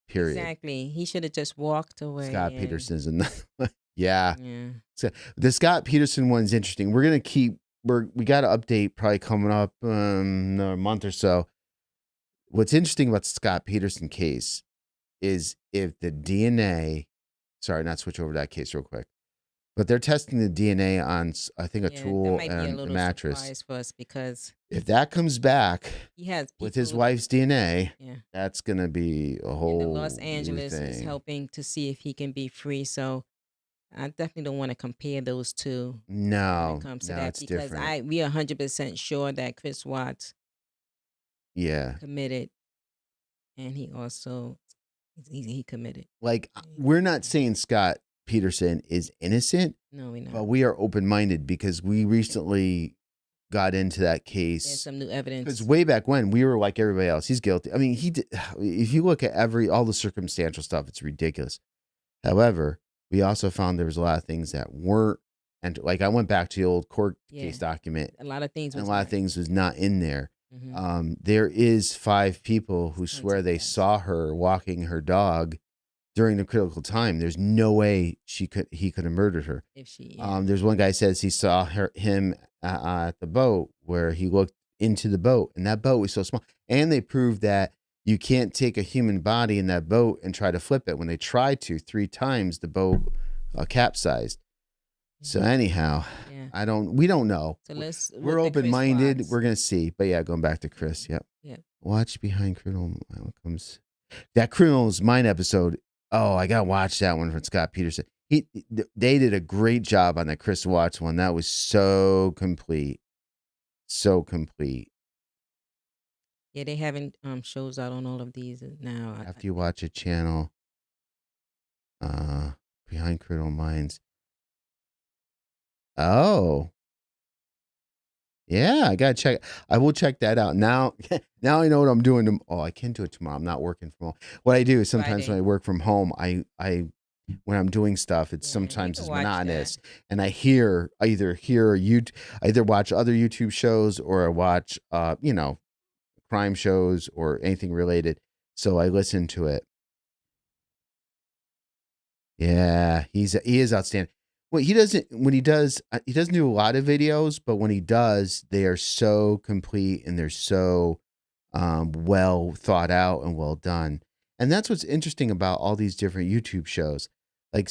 period. Exactly. He should have just walked away. Scott Peterson's another one. Yeah. Yeah. So the Scott Peterson one's interesting. We're going to we got an update probably coming up another month or so. What's interesting about the Scott Peterson case is if the DNA, sorry, not switch over to that case real quick, but they're testing the DNA on, I think, a Yeah, that tool might be a and a little mattress. surprise for us because If that comes back he has with his people. wife's DNA, Yeah. that's going to be a And the whole Los new Angeles is thing. helping to see if he can be free. So I definitely don't want to compare those two when No, it comes to no, that it's because different. we are 100% sure that Chris Watts Yeah. committed, and he also he committed. Like, we're not saying Scott Peterson is innocent, No, we're but not. we are open minded because we recently got into that There's case. some new Because evidence. way back when, we were like everybody else. He's guilty. I mean, he did, if you look at all the circumstantial stuff, it's ridiculous. However, we also found there was a lot of things that weren't, and like I went back to the old court Yeah, case document, a lot of things and a was lot of not. things was not in there. Mm-hmm. There is 5 people who swear Hunting, they yes. saw her walking her dog during the critical time. There's no way he could have murdered her. If she, yeah. There's one guy says he saw him at the boat where he looked into the boat, and that boat was so small. And they proved that you can't take a human body in that boat and try to flip it. When they tried to 3 times, the boat capsized. So anyhow, Yeah. we don't know. So We're with the Chris open-minded. Watts. We're gonna see. But yeah, going back to Chris. Yep. Yep. Watch Behind Criminal Comes. That Criminal's Mind episode. Oh, I gotta watch that one from Scott Peterson. They did a great job on the Chris Watts one. That was so complete. So complete. Yeah, they having shows out on all of these now. After you watch a channel, Behind Criminal Minds. Oh. Yeah, I gotta check. I will check that out now. Now I know what I'm doing. I can't do it tomorrow. I'm not working from home. What I do is sometimes Friday. when I work from home, I when I'm doing stuff, it's Yeah, sometimes you it's can watch monotonous, that. and I either watch other YouTube shows or I watch crime shows or anything related. So I listen to it. Yeah, he is outstanding. Well, he doesn't do a lot of videos, but when he does, they are so complete and they're so well thought out and well done. And that's what's interesting about all these different YouTube shows. Like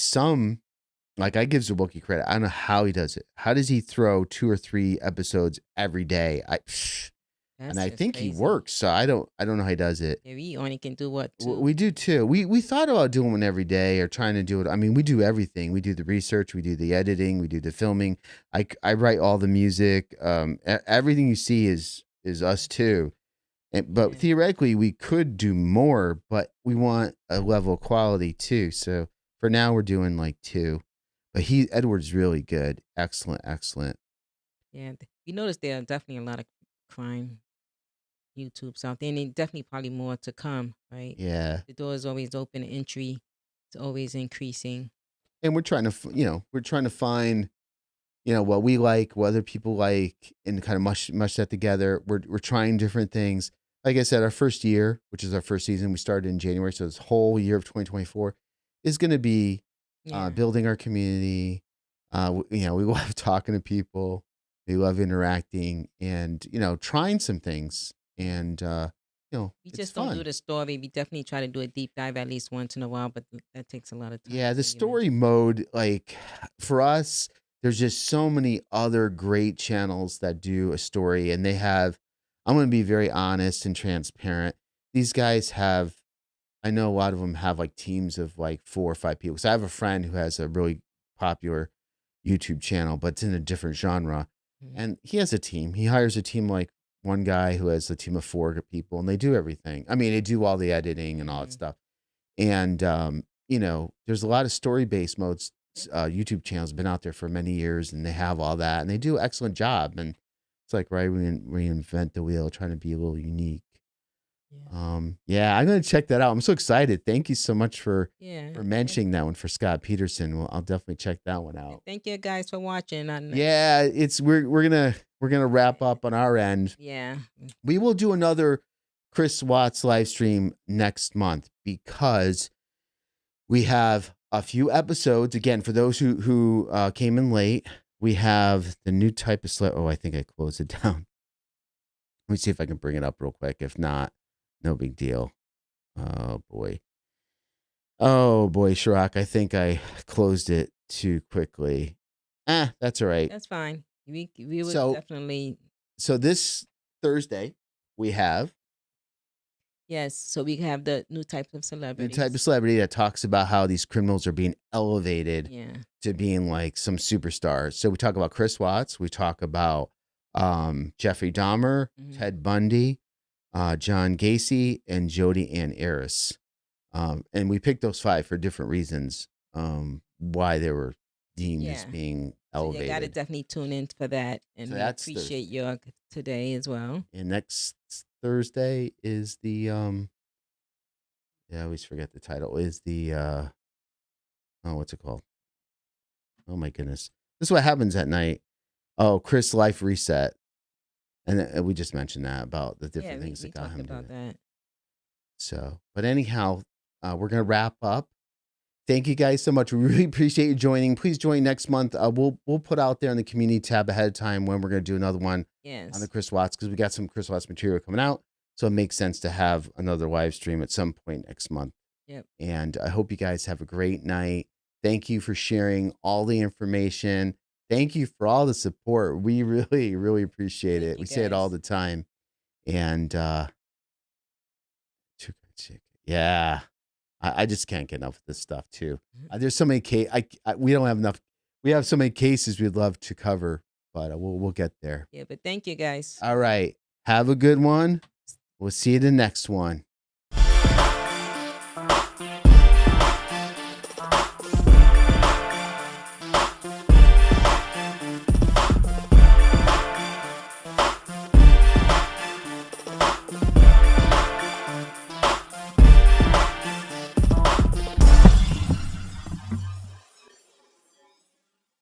like I give Zawoki credit. I don't know how he does it. How does he throw 2 or 3 episodes every day? And I That's just think he crazy. works. So I don't know how he does it. Yeah, we only can do what, 2? We do too. We thought about doing one every day or trying to do it. I mean, we do everything. We do the research, we do the editing, we do the filming. I write all the music. Everything you see is us too. But Yeah. theoretically, we could do more, but we want a level of quality too. So for now, we're doing like 2. But Edward's really good. Excellent, excellent. Yeah, you notice there are definitely a lot of crime YouTubes out there, and definitely probably more to come, right? Yeah. The door is always open, entry is always increasing. And we're trying to, we're trying to find, what we like, what other people like, and kind of mush that together. We're trying different things. Like I said, our first year, which is our first season, we started in January, so this whole year of 2024 is going to be Yeah. building our community. We love talking to people. We love interacting and, trying some things. Yeah. And, We it's just don't do fun. the story. We definitely try to do a deep dive at least once in a while, but that takes a lot of time Yeah, the to even. story mode, like for us, there's just so many other great channels that do a story, and I'm going to be very honest and transparent. These guys have, I know a lot of them have like teams of like 4 or 5 people. So I have a friend who has a really popular YouTube channel, but it's in a different genre. Mhm. And he has a team. He hires a team like one guy who has a team of 4 people, and they do everything. I mean, they do all the editing and all that Mhm. stuff. And there's a lot of story-based modes. YouTube channels have been out there for many years, and they have all that, and they do an excellent job. And it's like, right, reinvent the wheel, trying to be a little unique. Yeah. Yeah, I'm gonna check that out. I'm so excited. Thank you so much for Yeah. mentioning that one for Scott Peterson. Well, I'll definitely check that one And out. thank you guys for watching. Yeah, it's we're gonna wrap up on our end. Yeah. We will do another Chris Watts live stream next month because we have a few episodes. Again, for those who came in late, we have the new type of Oh, I think I closed it down. Let me see if I can bring it up real quick. If not, no big deal. Oh boy. Oh boy, Shirok, I think I closed it too quickly. That's all right. That's fine. We would So definitely. so this Thursday we have Yes. So we have the new types of the type of celebrities. celebrity that talks about how these criminals are being elevated Yeah. to being like some superstars. So we talk about Chris Watts, we talk about Jeffrey Dahmer, Mhm. Ted Bundy, John Gacy, and Jodi Ann Eris. And we picked those 5 for different reasons, why they were deemed as Yeah. being So you got to elevated. definitely tune in for that, So and we that's appreciate Thursday. your today as well. And next Thursday is the I always forget the title. Is the what's it called? Oh my goodness. This is what happens at night. Oh, Chris Life Reset. And we just mentioned that about the Yeah, different things we that got talked him to about it. that. So, but anyhow, we're going to wrap up. Thank you guys so much. We really appreciate you joining. Please join next month. We'll put out there in the community tab ahead of time when we're going to do another one on the Yes. Chris Watts, because we got some Chris Watts material coming out. So it makes sense to have another live stream at some point next month. Yep. And I hope you guys have a great night. Thank you for sharing all the information. Thank you for all the support. We really, really appreciate Thank it. you We say it all guys. the time. And yeah, I just can't get enough of this stuff too. There's so many we don't have enough. We have so many cases we'd love to cover, but we'll get there. Yeah, but thank you guys. All right. Have a good one. We'll see you the next one.